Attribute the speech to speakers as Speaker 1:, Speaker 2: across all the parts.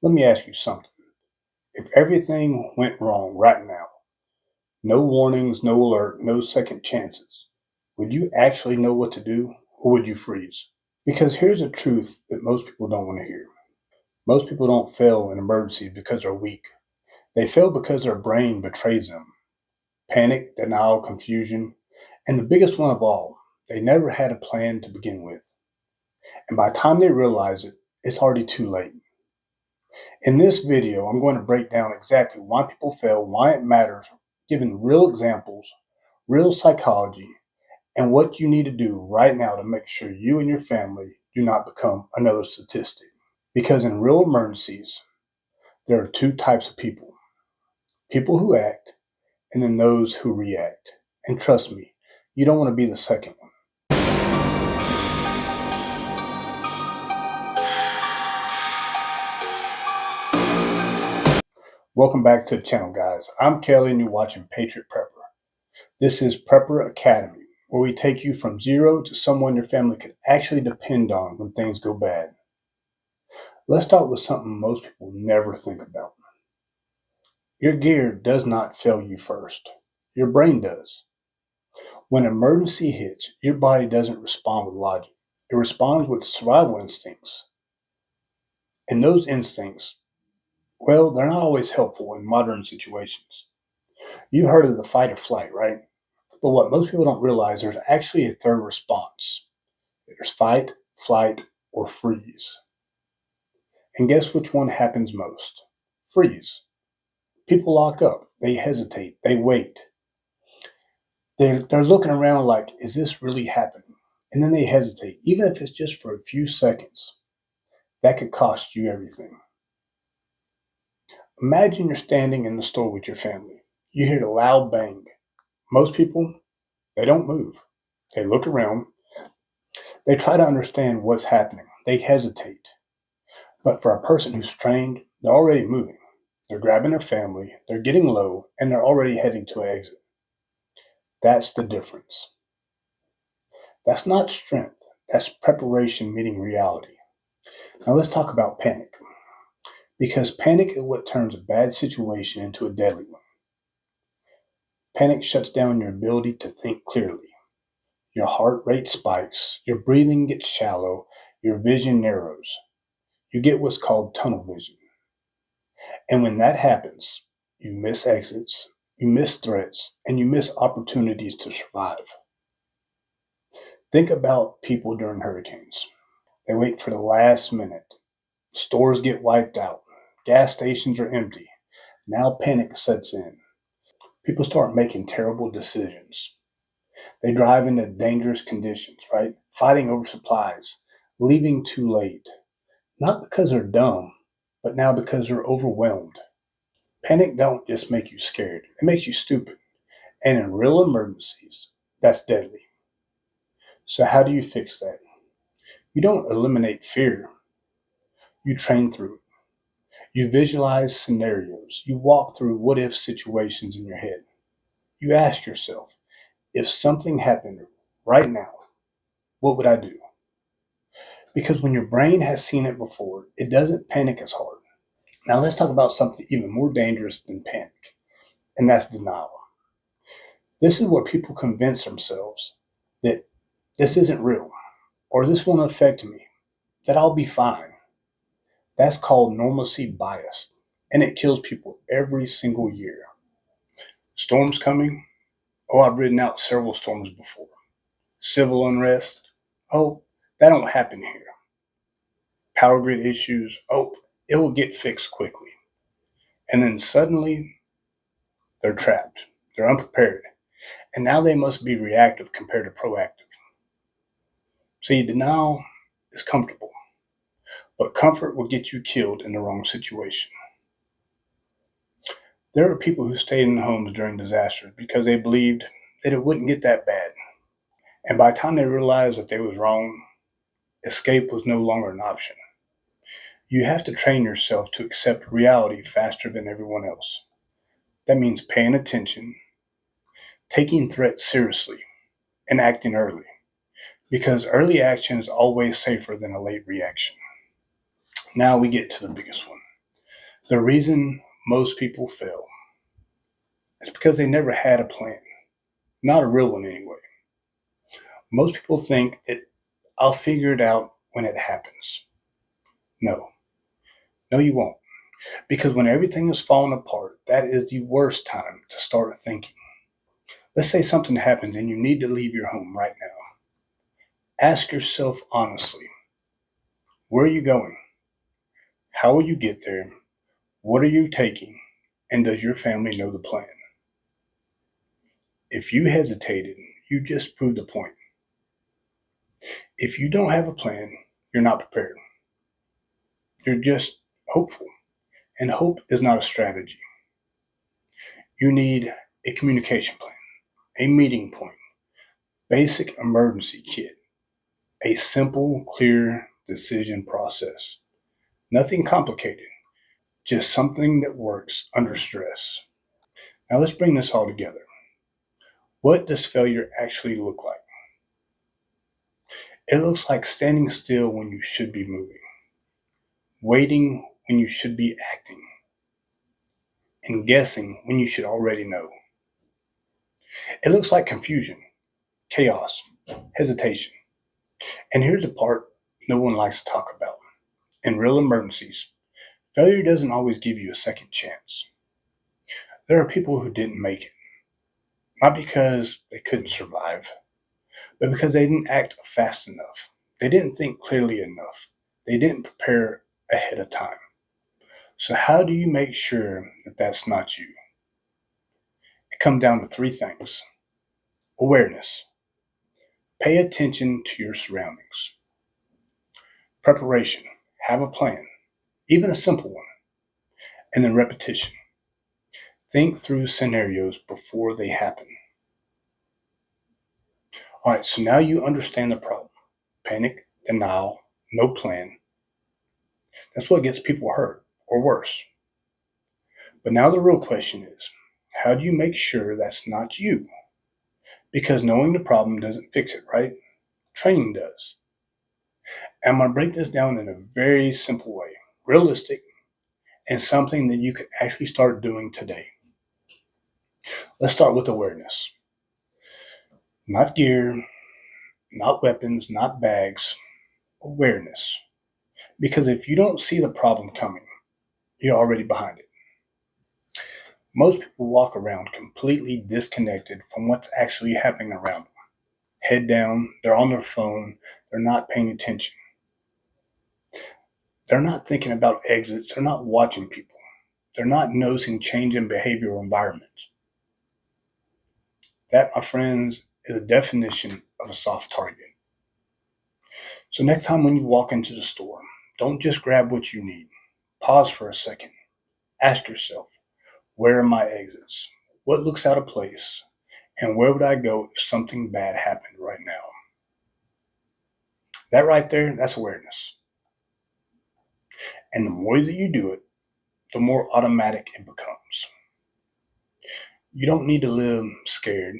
Speaker 1: Let me ask you something. If everything went wrong right now, no warnings, no alert, no second chances, would you actually know what to do or would you freeze? Because here's a truth that most people don't want to hear. Most people don't fail in emergencies because they're weak. They fail because their brain betrays them. Panic, denial, confusion, and the biggest one of all, they never had a plan to begin with. And by the time they realize it, it's already too late. In this video, I'm going to break down exactly why people fail, why it matters, giving real examples, real psychology, and what you need to do right now to make sure you and your family do not become another statistic. Because in real emergencies, there are two types of people: people who act, and then those who react. And trust me, you don't want to be the second one. Welcome back to the channel, guys. I'm Kelly, and you're watching Patriot Prepper. This is Prepper Academy, where we take you from zero to someone your family can actually depend on when things go bad. Let's start with something most people never think about. Your gear does not fail you first. Your brain does. When an emergency hits, your body doesn't respond with logic. It responds with survival instincts. And those instincts, well, they're not always helpful in modern situations. You heard of the fight or flight, right? But what most people don't realize, there's actually a third response. There's fight, flight, or freeze. And guess which one happens most? Freeze. People lock up. They hesitate. They wait. They're looking around like, is this really happening? And then they hesitate, even if it's just for a few seconds. That could cost you everything. Imagine you're standing in the store with your family. You hear the loud bang. Most people, they don't move. They look around. They try to understand what's happening. They hesitate. But for a person who's trained, they're already moving. They're grabbing their family, they're getting low, and they're already heading to an exit. That's the difference. That's not strength. That's preparation meeting reality. Now let's talk about panic. Because panic is what turns a bad situation into a deadly one. Panic shuts down your ability to think clearly. Your heart rate spikes, your breathing gets shallow, your vision narrows. You get what's called tunnel vision. And when that happens, you miss exits, you miss threats, and you miss opportunities to survive. Think about people during hurricanes. They wait for the last minute. Stores get wiped out. Gas stations are empty. Now panic sets in. People start making terrible decisions. They drive into dangerous conditions, right? Fighting over supplies, leaving too late. Not because they're dumb, but now because they're overwhelmed. Panic don't just make you scared, it makes you stupid. And in real emergencies, that's deadly. So how do you fix that? You don't eliminate fear. You train through it. You visualize scenarios. You walk through what if situations in your head. You ask yourself, if something happened right now, what would I do? Because when your brain has seen it before, it doesn't panic as hard. Now let's talk about something even more dangerous than panic, and that's denial. This is where people convince themselves that this isn't real, or this won't affect me, that I'll be fine. That's called normalcy bias, and it kills people every single year. Storms coming? Oh, I've ridden out several storms before. Civil unrest? Oh, that don't happen here. Power grid issues? Oh, it will get fixed quickly. And then suddenly, they're trapped. They're unprepared. And now they must be reactive compared to proactive. See, denial is comfortable, but comfort will get you killed in the wrong situation. There are people who stayed in homes during disasters because they believed that it wouldn't get that bad. And by the time they realized that they was wrong, escape was no longer an option. You have to train yourself to accept reality faster than everyone else. That means paying attention, taking threats seriously, and acting early. Because early action is always safer than a late reaction. Now we get to the biggest one. The reason most people fail is because they never had a plan, not a real one anyway. Most people think that I'll figure it out when it happens. No, no, you won't. Because when everything is falling apart, that is the worst time to start thinking. Let's say something happens and you need to leave your home right now. Ask yourself honestly, where are you going? How will you get there? What are you taking? And does your family know the plan? If you hesitated, you just proved a point. If you don't have a plan, you're not prepared. You're just hopeful. And hope is not a strategy. You need a communication plan, a meeting point, basic emergency kit, a simple, clear decision process. Nothing complicated, just something that works under stress. Now let's bring this all together. What does failure actually look like? It looks like standing still when you should be moving, waiting when you should be acting, and guessing when you should already know. It looks like confusion, chaos, hesitation. And here's the part no one likes to talk about. In real emergencies, failure doesn't always give you a second chance. There are people who didn't make it, not because they couldn't survive, but because they didn't act fast enough. They didn't think clearly enough. They didn't prepare ahead of time. So, how do you make sure that that's not you? It comes down to three things: awareness, pay attention to your surroundings; preparation, have a plan, even a simple one; and then repetition, think through scenarios before they happen. All right, so now you understand the problem: panic, denial, no plan. That's what gets people hurt, or worse. But now the real question is, how do you make sure that's not you? Because knowing the problem doesn't fix it, right? Training does. And I'm going to break this down in a very simple way, realistic, and something that you can actually start doing today. Let's start with awareness. Not gear, not weapons, not bags, awareness. Because if you don't see the problem coming, you're already behind it. Most people walk around completely disconnected from what's actually happening around them. Head down, they're on their phone, they're not paying attention. They're not thinking about exits, they're not watching people. They're not noticing change in behavioral environments. That, my friends, is a definition of a soft target. So next time when you walk into the store, don't just grab what you need. Pause for a second. Ask yourself, where are my exits? What looks out of place? And where would I go if something bad happened right now? That right there, that's awareness. And the more that you do it, the more automatic it becomes. You don't need to live scared,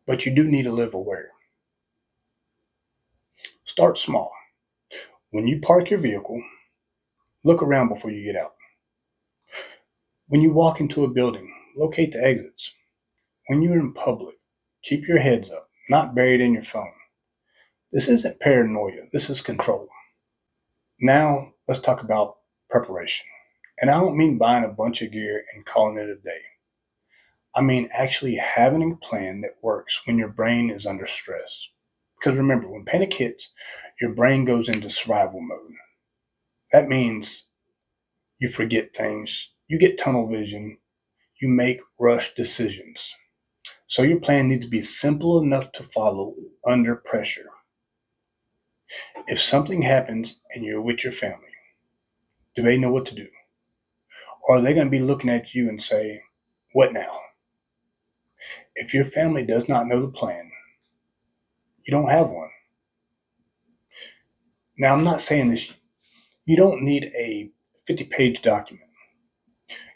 Speaker 1: but you do need to live aware. Start small. When you park your vehicle, look around before you get out. When you walk into a building, locate the exits. When you're in public, keep your heads up, not buried in your phone. This isn't paranoia, this is control. Now, let's talk about preparation. And I don't mean buying a bunch of gear and calling it a day. I mean actually having a plan that works when your brain is under stress. Because remember, when panic hits, your brain goes into survival mode. That means you forget things, you get tunnel vision, you make rush decisions. So your plan needs to be simple enough to follow under pressure. If something happens and you're with your family, do they know what to do? Or are they going to be looking at you and say, what now? If your family does not know the plan, you don't have one. Now, I'm not saying this, you don't need a 50-page document.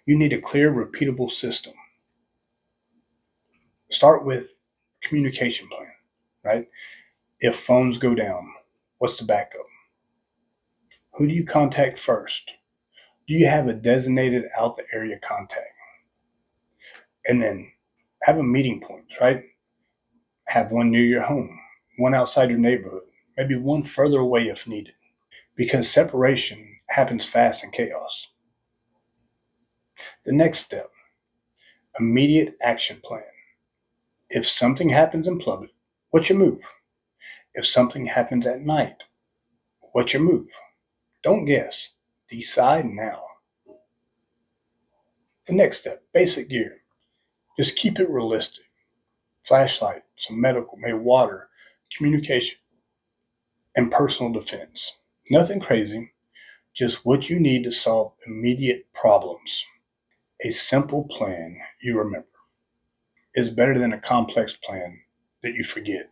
Speaker 1: You need a clear, repeatable system. Start with communication plan, right? If phones go down, what's the backup? Who do you contact first? Do you have a designated out the area contact? And then have a meeting points, right? Have one near your home, one outside your neighborhood, maybe one further away if needed, because separation happens fast in chaos. The next step, immediate action plan. If something happens in public, what's your move? If something happens at night, what's your move? Don't guess. Decide now. The next step, basic gear. Just keep it realistic. Flashlight, some medical, maybe water, communication, and personal defense. Nothing crazy, just what you need to solve immediate problems. A simple plan you remember is better than a complex plan that you forget.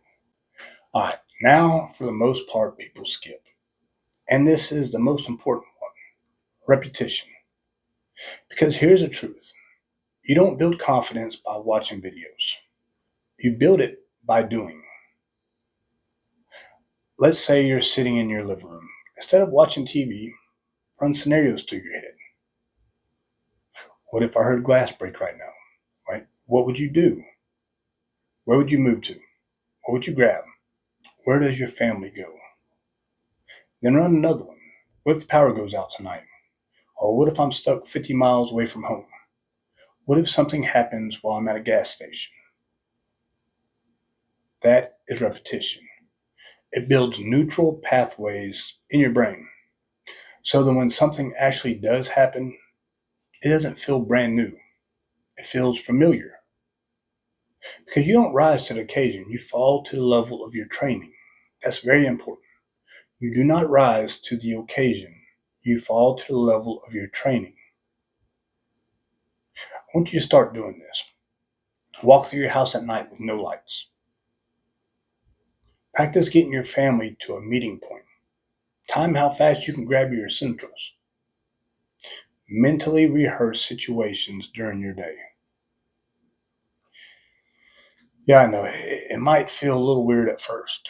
Speaker 1: All right, now for the most part, people skip. And this is the most important one, repetition. Because here's the truth, you don't build confidence by watching videos, you build it by doing. Let's say you're sitting in your living room. Instead of watching TV, run scenarios through your head. What if I heard glass break right now? Right? What would you do? Where would you move to? What would you grab? Where does your family go? Then run another one. What if the power goes out tonight? Or what if I'm stuck 50 miles away from home? What if something happens while I'm at a gas station? That is repetition. It builds neutral pathways in your brain so that when something actually does happen, it doesn't feel brand new. It feels familiar. Because you don't rise to the occasion, you fall to the level of your training. That's very important. You do not rise to the occasion, you fall to the level of your training. I want you to start doing this. Walk through your house at night with no lights. Practice getting your family to a meeting point. Time how fast you can grab your essentials. Mentally rehearse situations during your day. Yeah, I know, it might feel a little weird at first,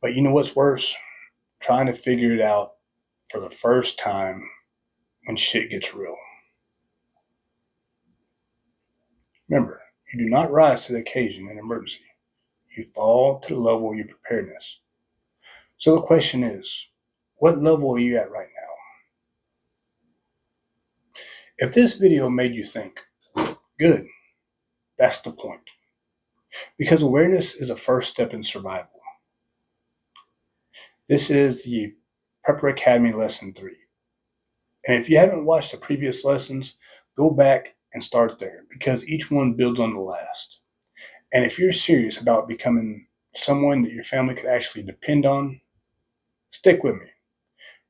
Speaker 1: but you know what's worse? Trying to figure it out for the first time when shit gets real. Remember, you do not rise to the occasion in emergency. You fall to the level of your preparedness. So the question is, what level are you at right now? If this video made you think, good, that's the point. Because awareness is a first step in survival. This is the Prepper Academy Lesson 3. And if you haven't watched the previous lessons, go back and start there because each one builds on the last. And if you're serious about becoming someone that your family could actually depend on, stick with me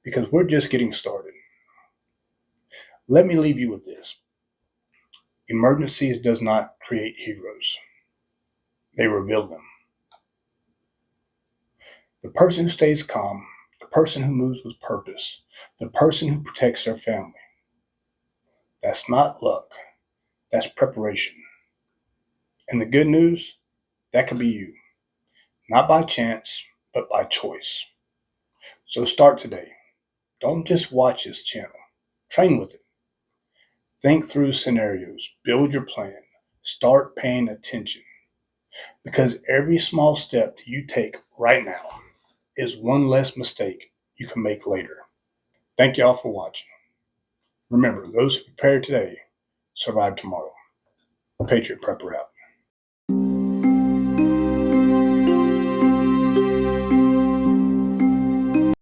Speaker 1: because we're just getting started. Let me leave you with this. Emergencies does not create heroes. They reveal them. The person who stays calm, the person who moves with purpose, the person who protects their family. That's not luck. That's preparation. And the good news, that could be you. Not by chance, but by choice. So start today. Don't just watch this channel. Train with it. Think through scenarios. Build your plan. Start paying attention. Because every small step you take right now is one less mistake you can make later. Thank y'all for watching. Remember, those who prepare today survive tomorrow. Patriot Prepper out.